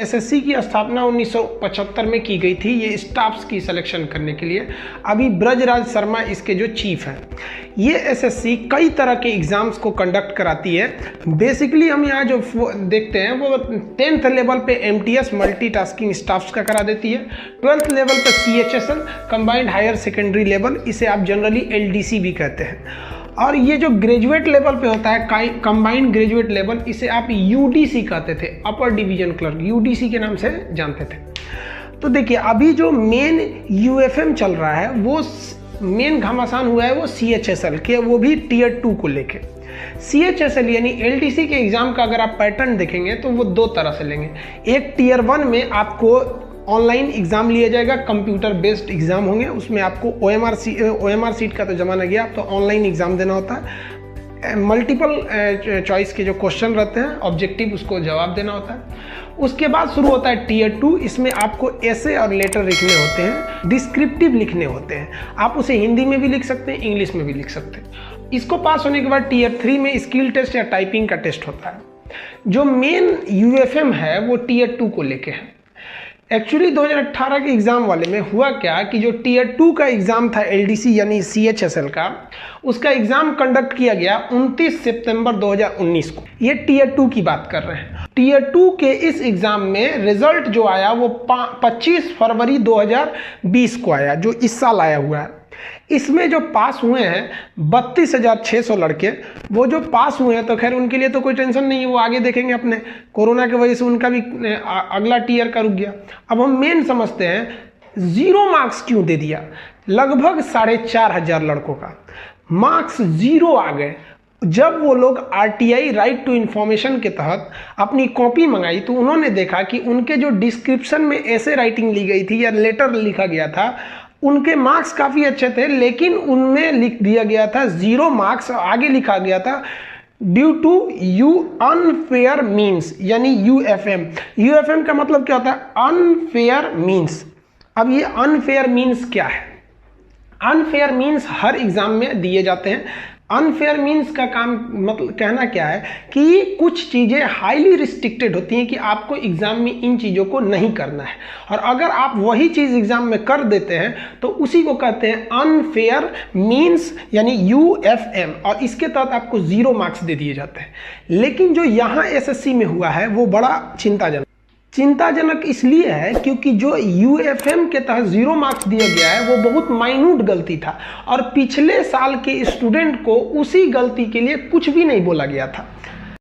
SSC की स्थापना 1975 में की गई थी, ये स्टाफ्स की सिलेक्शन करने के लिए। अभी ब्रजराज शर्मा इसके जो चीफ हैं। ये एसएससी कई तरह के एग्जाम्स को कंडक्ट कराती है। बेसिकली हम यहाँ जो देखते हैं वो 10th लेवल पे एमटीएस मल्टीटास्किंग स्टाफ्स का करा देती है, 12th लेवल पे CHSL combined higher secondary level, इसे आप जनरली एलडीसी भी कहते हैं। और ये जो ग्रेजुएट लेवल पे होता है कंबाइंड ग्रेजुएट लेवल, इसे आप यूडीसी कहते थे, अपर डिवीजन क्लर्क, यूडीसी के नाम से जानते थे। तो देखिए अभी जो मेन यूएफएम चल रहा है वो मेन घमासान हुआ है वो सीएचएसएल के, वो भी टीयर 2 को लेके। सीएचएसएल यानी एलडीसी के एग्जाम का अगर आप पैटर्न देखेंगे तो वो दो तरह से लेंगे। एक टीयर 1 में आपको ऑनलाइन एग्जाम लिया जाएगा, कंप्यूटर बेस्ड एग्जाम होंगे, उसमें आपको ओएमआर सीट का तो जमाना गया, अब तो ऑनलाइन एग्जाम देना होता है। मल्टीपल चॉइस के जो क्वेश्चन रहते हैं ऑब्जेक्टिव, उसको जवाब देना होता है। उसके बाद शुरू होता है टीयर 2, इसमें आपको एसे और लेटर लिखने होते हैं, डिस्क्रिप्टिव लिखने होते हैं। आप उसे हिंदी में भी लिख सकते हैं, इंग्लिश में भी लिख सकते हैं। इसको पास होने के बाद टीयर 3 में स्किल टेस्ट या टाइपिंग का टेस्ट होता है। जो मेन यूएफएम है वो टीयर 2 को लेके है। एक्चुअली 2018 के एग्ज़ाम वाले में हुआ क्या कि जो टीयर 2 का एग्ज़ाम था एलडीसी यानी सीएचएसएल का, उसका एग्ज़ाम कंडक्ट किया गया 29 सितंबर 2019 को। ये टीयर 2 की बात कर रहे हैं। टीयर 2 के इस एग्ज़ाम में रिजल्ट जो आया वो 25 फरवरी 2020 को आया, जो इस साल आया हुआ है। इसमें जो पास हुए हैं 32,600 लड़के, वो जो पास हुए हैं तो खैर उनके लिए तो कोई टेंशन नहीं है, वो आगे देखेंगे। अपने कोरोना की वजह से उनका भी अगला टीयर का रुक गया। अब हम मेन समझते हैं 0 मार्क्स क्यों दे दिया। लगभग 4,500 लड़कों का मार्क्स 0 आ गए। जब वो लोग आरटीआई राइट टू इन्फॉर्मेशन के तहत अपनी कॉपी मंगाई तो उन्होंने देखा कि उनके जो डिस्क्रिप्शन में ऐसे राइटिंग ली गई थी या लेटर लिखा गया था, उनके मार्क्स काफ़ी अच्छे थे, लेकिन उनमें लिख दिया गया था 0 मार्क्स। आगे लिखा गया था due to you unfair means, यानी यूएफएम। यूएफएम का मतलब क्या होता है? Unfair means. अब ये अनफेयर मीन्स क्या है? अनफेयर मीन्स हर एग्जाम में दिए जाते हैं। अनफेयर मीन्स का काम मतलब कहना क्या है कि कुछ चीज़ें हाईली रिस्ट्रिक्टेड होती हैं कि आपको एग्जाम में इन चीज़ों को नहीं करना है, और अगर आप वही चीज़ एग्जाम में कर देते हैं तो उसी को कहते हैं अनफेयर मीन्स यानी यूएफएम, और इसके तहत आपको 0 मार्क्स दे दिए जाते हैं। लेकिन जो यहाँ एसएससी में हुआ है वो बड़ा चिंताजनक इसलिए है क्योंकि जो यूएफएम के तहत 0 मार्क्स दिया गया है वो बहुत माइन्यूट गलती था, और पिछले साल के स्टूडेंट को उसी गलती के लिए कुछ भी नहीं बोला गया था।